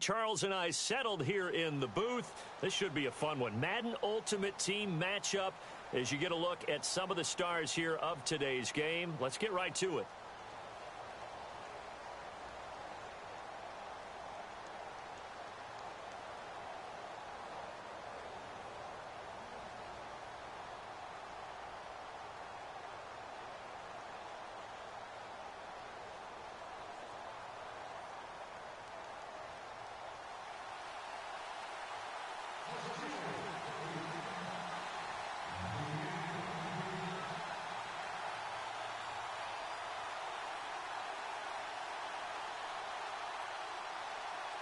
Charles and I settled here in the booth. This should be a fun one. Madden Ultimate Team matchup as you get a look at some of the stars here of today's game. Let's get right to it.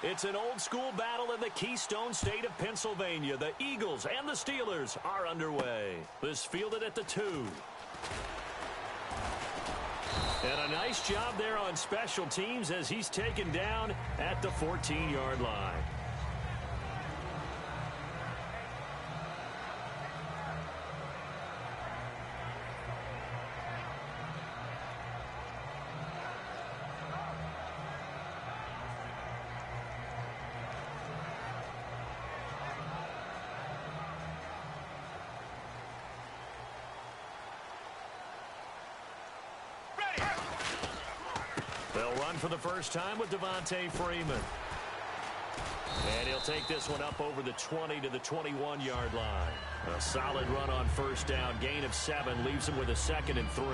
It's an old-school battle in the Keystone State of Pennsylvania. The Eagles and the Steelers are underway. This fielded at the 2. And a nice job there on special teams as he's taken down at the 14-yard line. They'll run for the first time with Devontae Freeman. And he'll take this one up over the 20 to the 21-yard line. A solid run on first down. Gain of 7 leaves him with a 2nd and 3.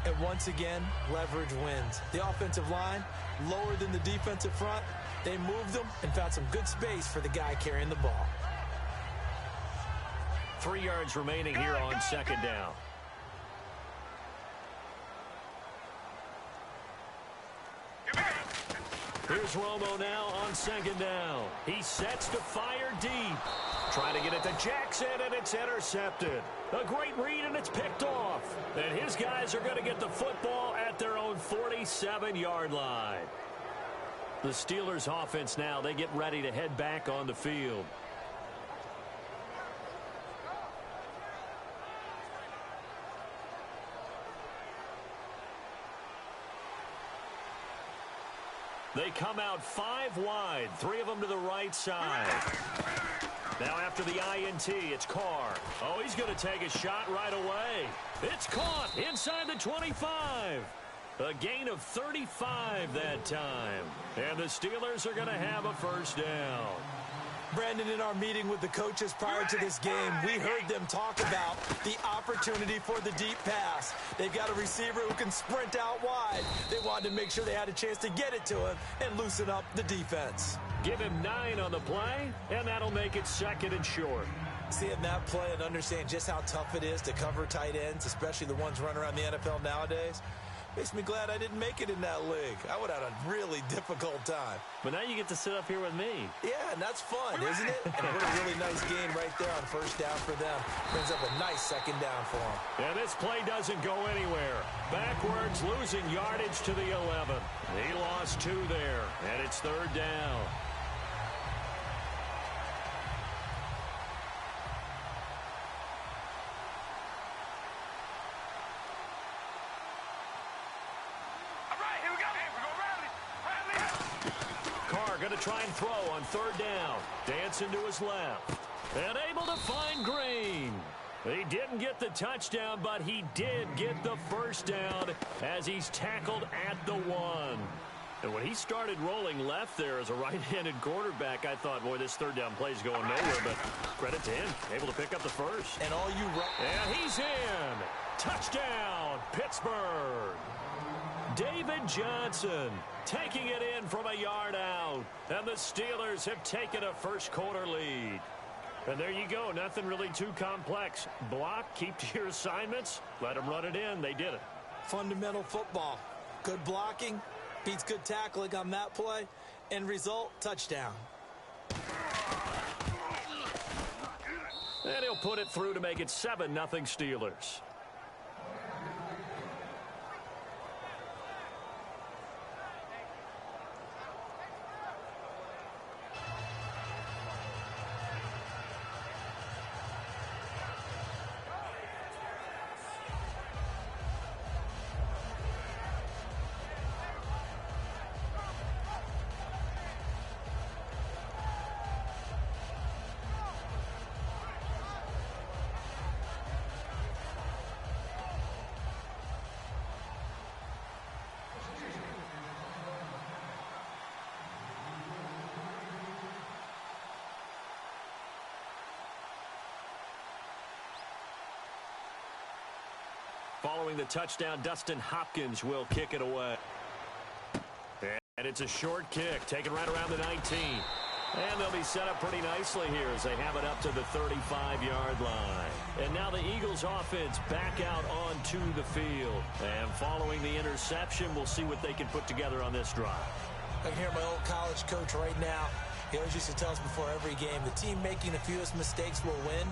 And once again, leverage wins. The offensive line, lower than the defensive front. They moved them and found some good space for the guy carrying the ball. 3 yards remaining here on 2nd down. Here's Romo now on 2nd down. He sets to fire deep. Trying to get it to Jackson, and it's intercepted. A great read, and it's picked off. And his guys are going to get the football at their own 47-yard line. The Steelers' offense now, they get ready to head back on the field. They come out 5 wide, 3 of them to the right side. Now after the INT, it's Carr. Oh, he's going to take a shot right away. It's caught inside the 25. A gain of 35 that time. And the Steelers are going to have a first down. Brandon, in our meeting with the coaches prior to this game, we heard them talk about the opportunity for the deep pass. They've got a receiver who can sprint out wide. They wanted to make sure they had a chance to get it to him and loosen up the defense. Give him 9 on the play, and that'll make it 2nd and short. Seeing that play and understand just how tough it is to cover tight ends, especially the ones running around the NFL nowadays, makes me glad I didn't make it in that league. I would have had a really difficult time. But now you get to sit up here with me. Yeah, and that's fun, isn't it? And what a really nice game right there on first down for them. Brings up a nice 2nd down for them. And this play doesn't go anywhere. Backwards, losing yardage to the 11. He lost 2 there, and it's 3rd down. Going to try and throw on 3rd down. Dancing to his left. And able to find Green. He didn't get the touchdown, but he did get the first down as he's tackled at the 1. And when he started rolling left there as a right-handed quarterback, I thought, boy, this 3rd down play is going nowhere. But credit to him, able to pick up the first. And all you... And he's in. Touchdown, Pittsburgh. David Johnson taking it in from a yard out. And the Steelers have taken a first-quarter lead. And there you go. Nothing really too complex. Block, keep to your assignments, let them run it in. They did it. Fundamental football. Good blocking, beats good tackling on that play. End result, touchdown. And he'll put it through to make it 7-0 Steelers. following the touchdown, Dustin Hopkins will kick it away. And it's a short kick, taken right around the 19. And they'll be set up pretty nicely here as they have it up to the 35-yard line. And now the Eagles offense back out onto the field. And following the interception, we'll see what they can put together on this drive. I can hear my old college coach right now. He always used to tell us before every game, the team making the fewest mistakes will win.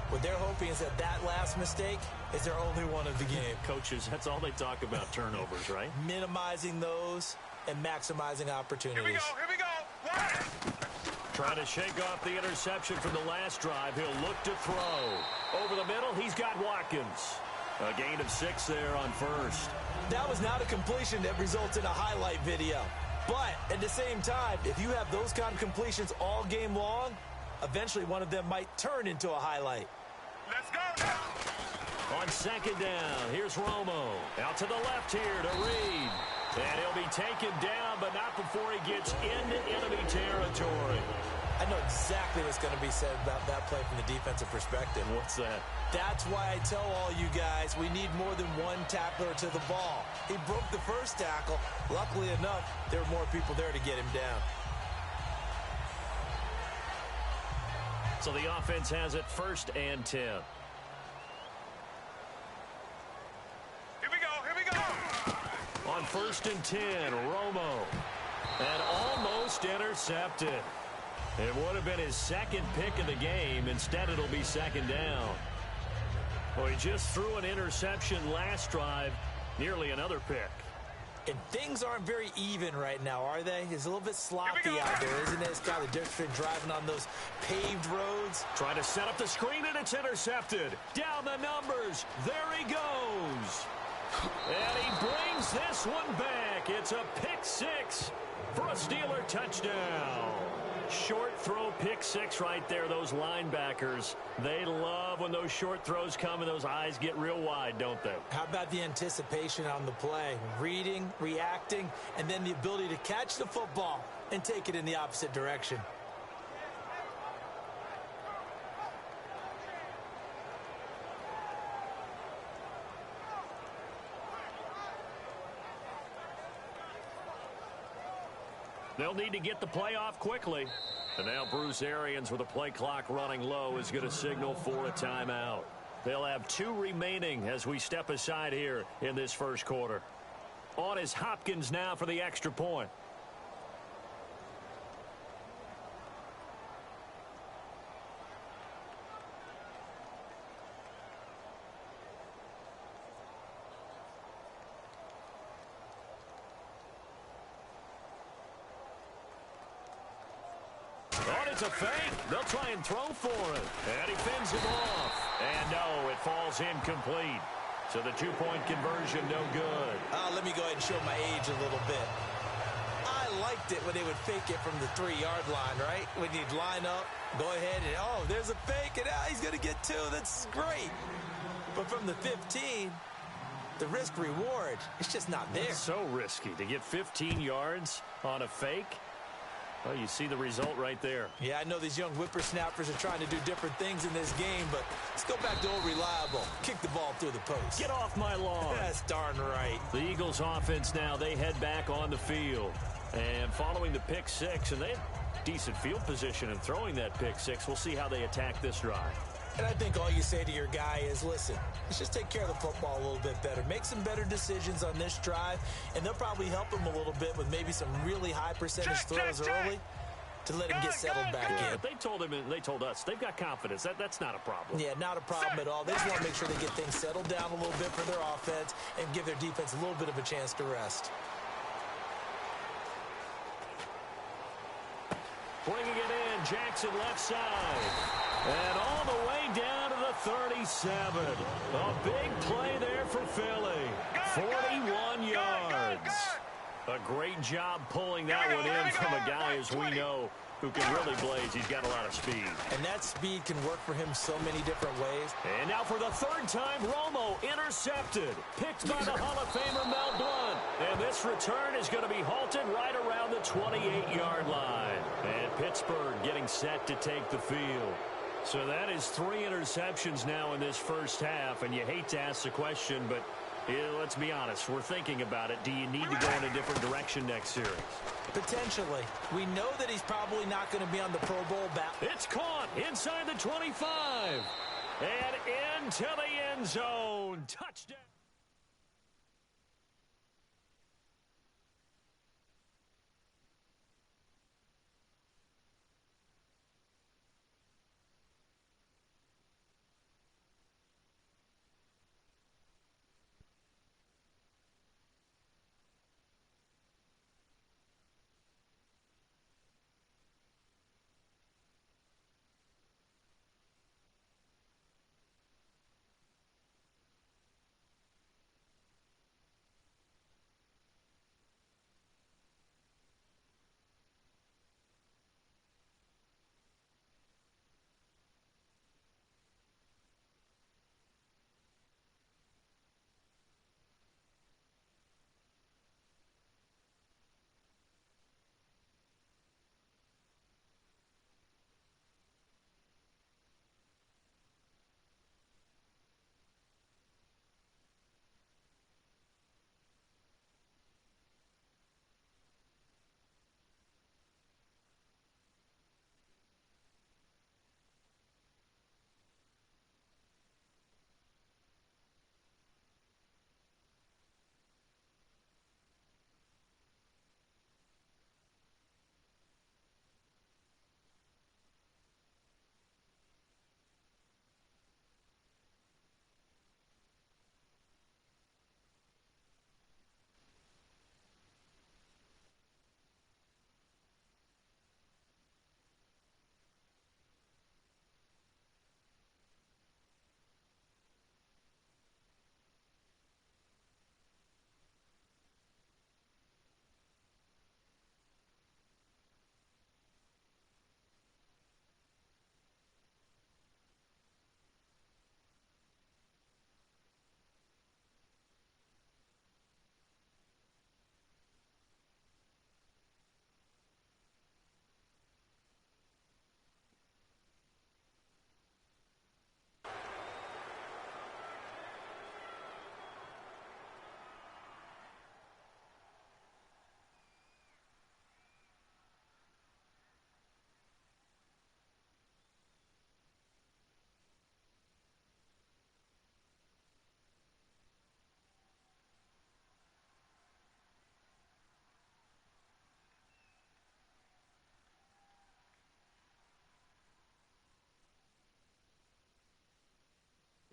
What they're hoping is that last mistake is their only one of the game. Coaches, that's all they talk about, turnovers, right? Minimizing those and maximizing opportunities. Here we go. Trying to shake off the interception from the last drive. He'll look to throw. Over the middle, he's got Watkins. A gain of 6 there on first. That was not a completion that results in a highlight video. But at the same time, if you have those kind of completions all game long, eventually one of them might turn into a highlight. Let's go now. On second down, here's Romo. Out to the left here to Reed. And he'll be taken down, but not before he gets into enemy territory. I know exactly what's going to be said about that play from the defensive perspective. What's that? That's why I tell all you guys we need more than one tackler to the ball. He broke the first tackle. Luckily enough, there were more people there to get him down. So the offense has it 1st and 10. Here we go. On 1st and 10, Romo. And almost intercepted. It would have been his second pick of the game. Instead, it'll be second down. Well, he just threw an interception last drive. Nearly another pick. And things aren't very even right now, are they? It's a little bit sloppy out there, isn't it? It's kind of the difference between driving on those paved roads. Trying to set up the screen, and it's intercepted. Down the numbers. There he goes. And he brings this one back. It's a pick 6 for a Steeler touchdown. Short throw, pick 6 right there. Those linebackers, they love when those short throws come and those eyes get real wide, don't they? How about the anticipation on the play? Reading, reacting, and then the ability to catch the football and take it in the opposite direction. They'll need to get the play off quickly. And now Bruce Arians, with the play clock running low, is going to signal for a timeout. They'll have 2 remaining as we step aside here in this first quarter. On is Hopkins now for the extra point. It's a fake. They'll try and throw for it. And he fends him off. And no, it falls incomplete. So the 2-point conversion, no good. Let me go ahead and show my age a little bit. I liked it when they would fake it from the 3-yard line, right? When you'd line up, go ahead and, oh, there's a fake, and he's going to get 2. That's great. But from the 15, the risk-reward, it's just not there. It's so risky to get 15 yards on a fake. Well, you see the result right there. Yeah, I know these young whippersnappers are trying to do different things in this game, but let's go back to old reliable. Kick the ball through the post. Get off my lawn. That's darn right. The Eagles offense now, they head back on the field. And following the pick 6, and they have decent field position in throwing that pick 6. We'll see how they attack this drive. And I think all you say to your guy is, listen, let's just take care of the football a little bit better. Make some better decisions on this drive, and they'll probably help him a little bit with maybe some really high percentage throws early to let him get settled back in. But they told him, and they told us, they've got confidence. That's not a problem. Yeah, not a problem at all. They just want to make sure they get things settled down a little bit for their offense and give their defense a little bit of a chance to rest. Bringing it in, Jackson left side. And all the way down to the 37. A big play there for Philly. 41 yards. A great job pulling that one in from a guy, as we know, who can really blaze. He's got a lot of speed. And that speed can work for him so many different ways. And now for the 3rd time, Romo intercepted. Picked by the Hall of Famer Mel Blount. And this return is going to be halted right around the 28-yard line. And Pittsburgh getting set to take the field. So that is 3 interceptions now in this first half, and you hate to ask the question, but let's be honest. We're thinking about it. Do you need to go in a different direction next series? Potentially. We know that he's probably not going to be on the Pro Bowl bat. It's caught inside the 25 and into the end zone. Touchdown.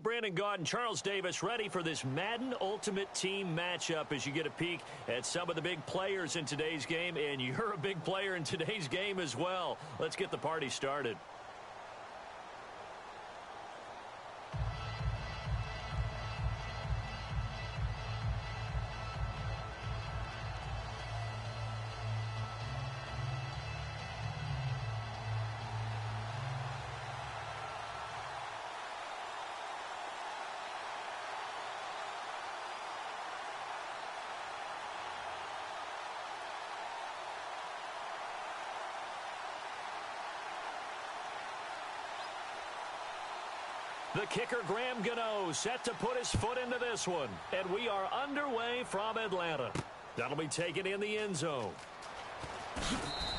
Brandon Gaud and Charles Davis ready for this Madden Ultimate Team matchup as you get a peek at some of the big players in today's game, and you're a big player in today's game as well. Let's get the party started. The kicker, Graham Gano, set to put his foot into this one. And we are underway from Atlanta. That'll be taken in the end zone.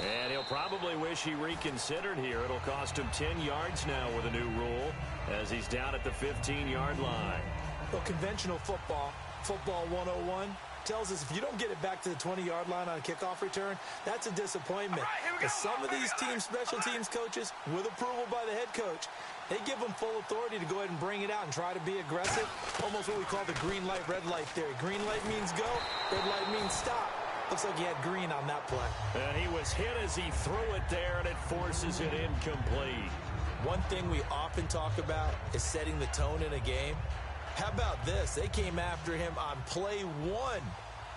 And he'll probably wish he reconsidered here. It'll cost him 10 yards now with a new rule as he's down at the 15-yard line. Well, conventional football 101, tells us if you don't get it back to the 20-yard line on a kickoff return, that's a disappointment. But some of these teams, special teams coaches, with approval by the head coach, they give them full authority to go ahead and bring it out and try to be aggressive. Almost what we call the green light, red light theory. Green light means go, red light means stop. Looks like he had green on that play. And he was hit as he threw it there, and it forces it incomplete. One thing we often talk about is setting the tone in a game. How about this? They came after him on play one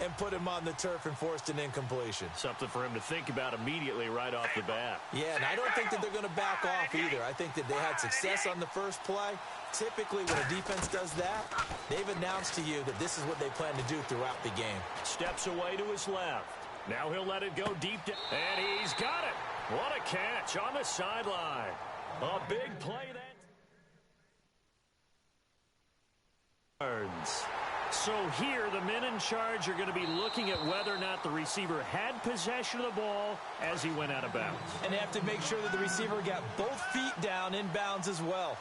and put him on the turf and forced an incompletion. Something for him to think about immediately right off the bat. Yeah, and I don't think that they're going to back off either. I think that they had success on the first play. Typically, when a defense does that, they've announced to you that this is what they plan to do throughout the game. Steps away to his left. Now he'll let it go deep down. And he's got it. What a catch on the sideline. A big play that. So here, the men in charge are going to be looking at whether or not the receiver had possession of the ball as he went out of bounds. And they have to make sure that the receiver got both feet down in bounds as well.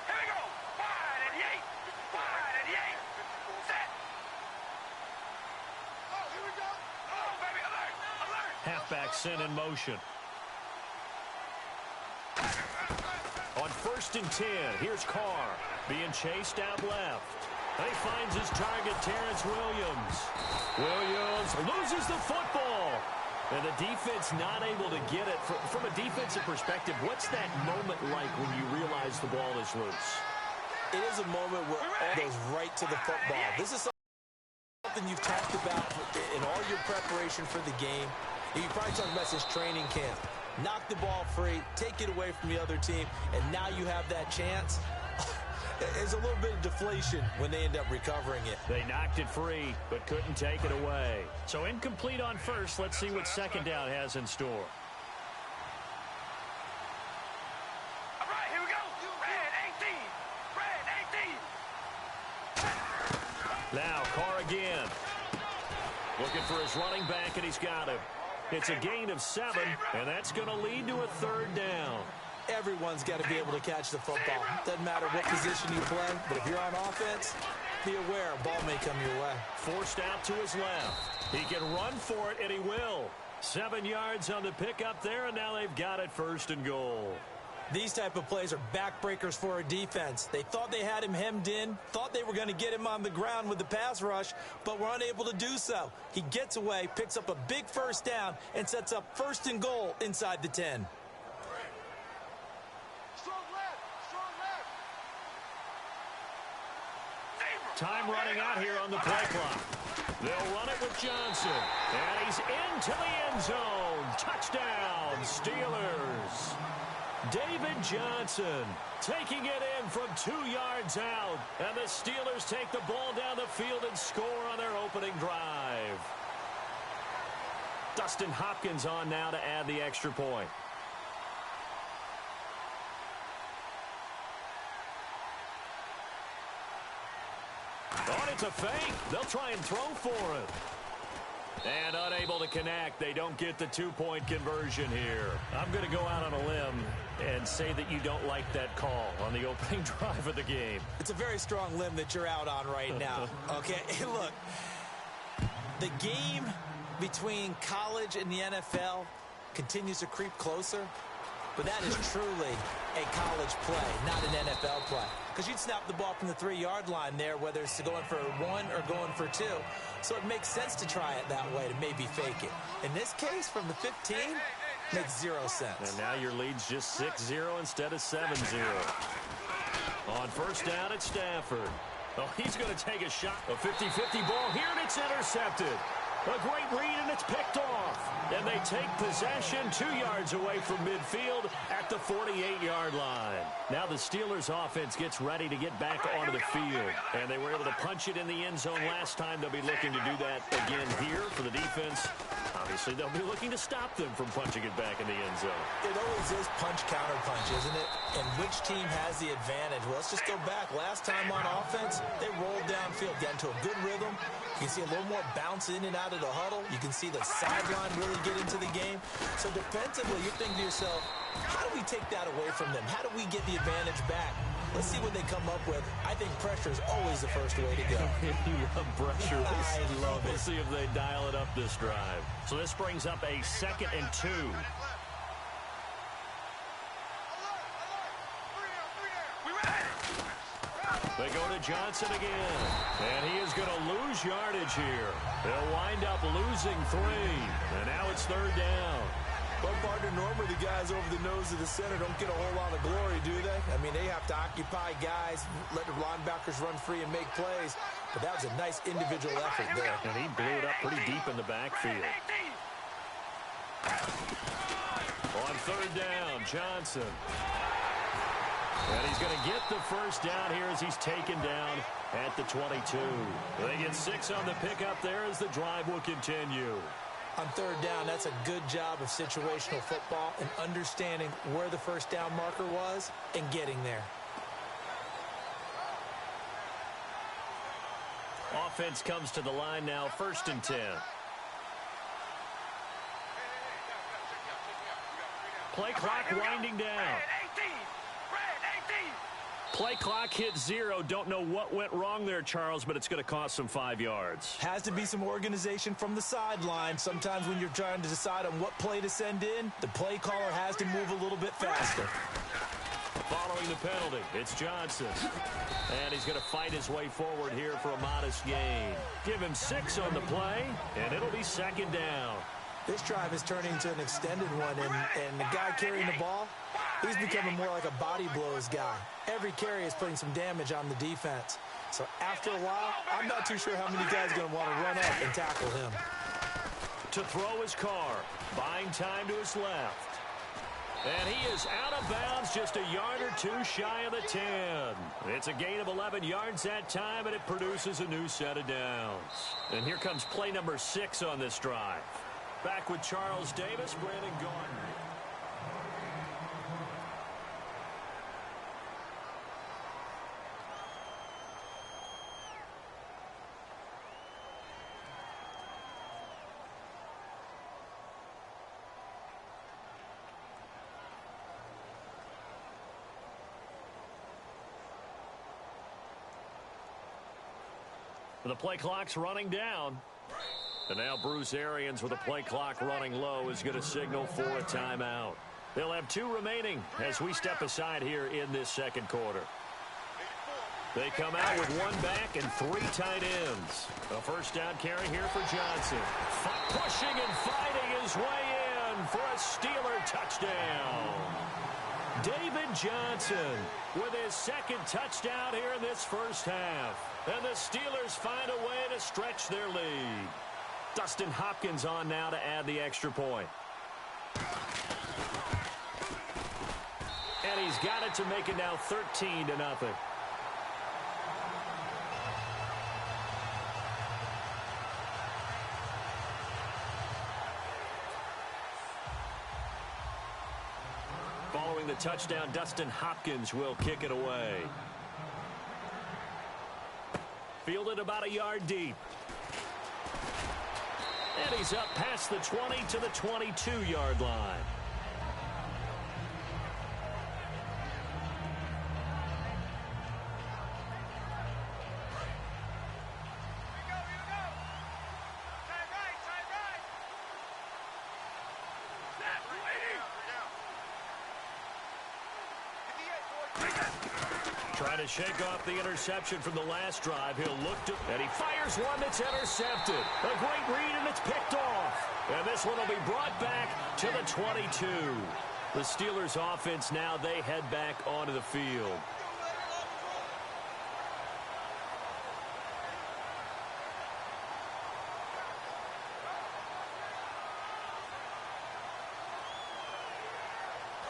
Here we go. Wide and yank. Wide and yank. Set. Oh, here we go. Oh, baby, alert. Alert. Halfback sent in motion. On 1st and 10, here's Carr being chased out left. He finds his target, Terrence Williams. Williams loses the football. And the defense not able to get it. From a defensive perspective, what's that moment like when you realize the ball is loose? It is a moment where all goes right to the football. This is something you've talked about in all your preparation for the game. You probably talked about since training camp. Knock the ball free, take it away from the other team, and now you have that chance. There's a little bit of deflation when they end up recovering it. They knocked it free, but couldn't take it away. So incomplete on first. Let's see what second down has in store. All right, here we go. Red 18. Red 18. Now Carr again. Looking for his running back, and he's got him. It's a gain of 7, and that's going to lead to a 3rd down. Everyone's got to be able to catch the football. Doesn't matter what position you play, but if you're on offense, be aware a ball may come your way. Forced out to his left. He can run for it, and he will. 7 yards on the pickup there, and now they've got it 1st and goal. These type of plays are backbreakers for a defense. They thought they had him hemmed in, thought they were going to get him on the ground with the pass rush, but were unable to do so. He gets away, picks up a big 1st down, and sets up 1st and goal inside the 10. Time running out here on the play clock. They'll run it with Johnson. And he's into the end zone. Touchdown, Steelers. David Johnson taking it in from 2 yards out. And the Steelers take the ball down the field and score on their opening drive. Dustin Hopkins on now to add the extra point. Oh, it's a fake. They'll try and throw for it. And unable to connect. They don't get the 2-point conversion here. I'm going to go out on a limb and say that you don't like that call on the opening drive of the game. It's a very strong limb that you're out on right now. Okay, hey, look. The game between college and the NFL continues to creep closer. But that is truly a college play, not an NFL play. Because you'd snap the ball from the 3-yard line there, whether it's going for 1 or going for 2. So it makes sense to try it that way, to maybe fake it. In this case, from the 15, makes 0 sense. And now your lead's just 6-0 instead of 7-0. On 1st down at Stafford. Oh, he's going to take a shot. A 50-50 ball here, and it's intercepted. A great read, and it's picked off. And they take possession 2 yards away from midfield at the 48-yard line. Now the Steelers' offense gets ready to get back onto the field. And they were able to punch it in the end zone last time. They'll be looking to do that again here for the defense. Obviously, they'll be looking to stop them from punching it back in the end zone. It always is punch-counter-punch, isn't it? And which team has the advantage? Well, let's just go back. Last time on offense, they rolled downfield, got into a good rhythm. You can see a little more bounce in and out of the huddle. You can see the sideline really get into the game. So defensively, you're thinking to yourself, how do we take that away from them? How do we get the advantage back? Let's see what they come up with. I think pressure is always the first way to go. You love pressure. I love it. We'll see if they dial it up this drive. So this brings up a 2nd and 2. They go to Johnson again. And he is going to lose yardage here. They'll wind up losing 3. And now it's 3rd down. But, partner, normally the guys over the nose of the center don't get a whole lot of glory, do they? I mean, they have to occupy guys, let the linebackers run free and make plays. But that was a nice individual effort there. And he blew it up pretty deep in the backfield. On 3rd down, Johnson. And he's going to get the 1st down here as he's taken down at the 22. They get 6 on the pickup there as the drive will continue. On third down, that's a good job of situational football and understanding where the first down marker was and getting there. Offense comes to the line now, 1st and 10. Play clock winding down. Play clock hit 0. Don't know what went wrong there, Charles, but it's going to cost them 5 yards. Has to be some organization from the sideline. Sometimes when you're trying to decide on what play to send in, the play caller has to move a little bit faster. Following the penalty, it's Johnson. And he's going to fight his way forward here for a modest gain. Give him 6 on the play, and it'll be 2nd down. This drive is turning into an extended one, and the guy carrying the ball, he's becoming more like a body blows guy. Every carry is putting some damage on the defense. So after a while, I'm not too sure how many guys are going to want to run up and tackle him. To throw his car, buying time to his left. And he is out of bounds, just a yard or 2 shy of the 10. It's a gain of 11 yards that time, and it produces a new set of downs. And here comes play number 6 on this drive. Back with Charles Davis, Brandon Gordon. The play clock's running down. And now Bruce Arians with the play clock running low is going to signal for a timeout. They'll have 2 remaining as we step aside here in this second quarter. They come out with 1 back and 3 tight ends. A first down carry here for Johnson. Pushing and fighting his way in for a Steeler touchdown. David Johnson with his 2nd touchdown here in this first half. And the Steelers find a way to stretch their lead. Dustin Hopkins on now to add the extra point. And he's got it to make it now 13-0. Following the touchdown, Dustin Hopkins will kick it away. Fielded about a yard deep. And he's up past the 20 to the 22-yard line. Trying to shake off the interception from the last drive. He'll look to, and he fires one that's intercepted. A great read, and it's picked off. And this one will be brought back to the 22. The Steelers offense now, they head back onto the field.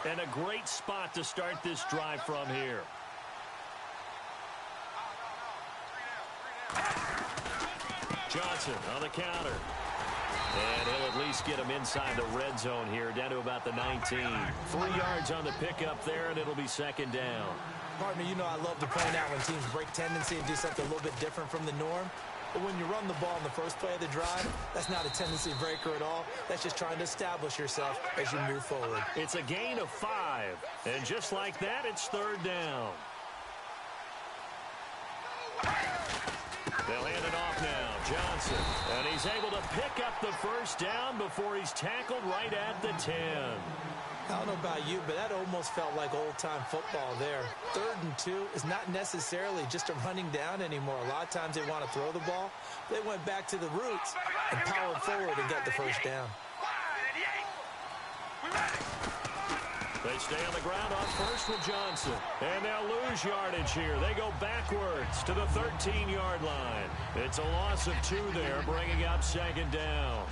And a great spot to start this drive from here. Johnson on the counter. And he'll at least get him inside the red zone here, down to about the 19. 3 yards on the pickup there, and it'll be 2nd down. Partner, you know I love to point out when teams break tendency and do something a little bit different from the norm. But when you run the ball in the first play of the drive, that's not a tendency breaker at all. That's just trying to establish yourself as you move forward. It's a gain of 5. And just like that, it's 3rd down. They'll hand it off now. Johnson. And he's able to pick up the first down before he's tackled right at the 10. I don't know about you, but that almost felt like old-time football there. 3rd and 2 is not necessarily just a running down anymore. A lot of times they want to throw the ball. They went back to the roots and powered forward and got the first down. They stay on the ground on first with Johnson. And they'll lose yardage here. They go backwards to the 13-yard line. It's a loss of 2 there, bringing up 2nd down.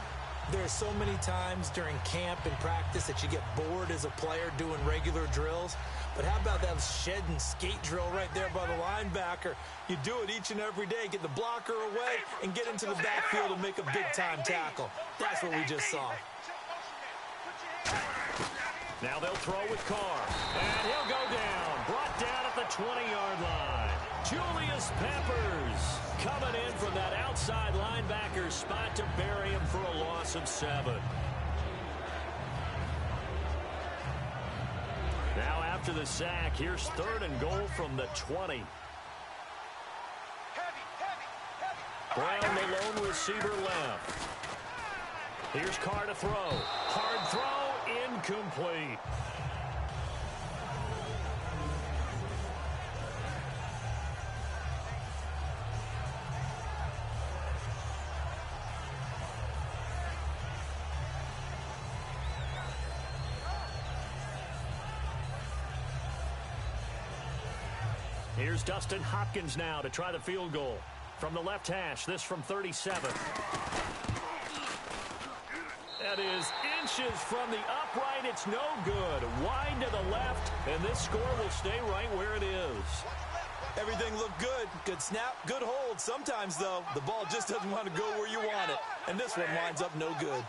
There are so many times during camp and practice that you get bored as a player doing regular drills. But how about that shed and skate drill right there by the linebacker? You do it each and every day. Get the blocker away and get into the backfield and make a big-time tackle. That's what we just saw. Now they'll throw with Carr. And he'll go down. Brought down at the 20-yard line. Julius Peppers coming in from that outside linebacker spot to bury him for a loss of 7. Now after the sack, here's 3rd and goal from the 20. Brown, the lone receiver, left. Here's Carr to throw. Hard throw, incomplete. Here's Dustin Hopkins now to try the field goal. From the left hash, this from 37. That is inches from the upright. It's no good. Wide to the left, and this score will stay right where it is. Everything looked good. Good snap, good hold. Sometimes, though, the ball just doesn't want to go where you want it. And this one winds up no good.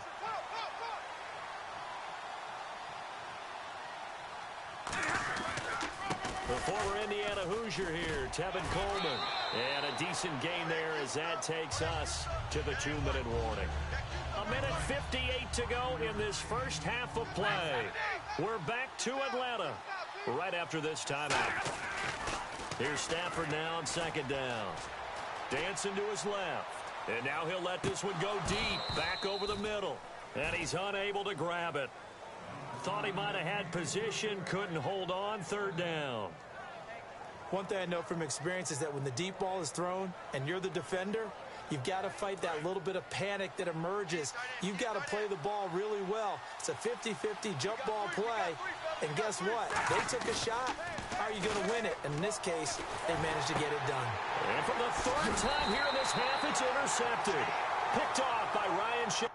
The former Indiana Hoosier here, Tevin Coleman. And a decent gain there as that takes us to the 2-minute warning. 1:58 to go in this first half of play. We're back to Atlanta right after this timeout. Here's Stafford now on 2nd down. Dancing to his left. And now he'll let this one go deep, back over the middle. And he's unable to grab it. Thought he might have had position, couldn't hold on. 3rd down. One thing I know from experience is that when the deep ball is thrown and you're the defender, you've got to fight that little bit of panic that emerges. You've got to play the ball really well. It's a 50-50 jump ball play. And guess what? They took a shot. How are you going to win it? And in this case, they managed to get it done. And for the 3rd time here in this half, it's intercepted. Picked off by Ryan Shea.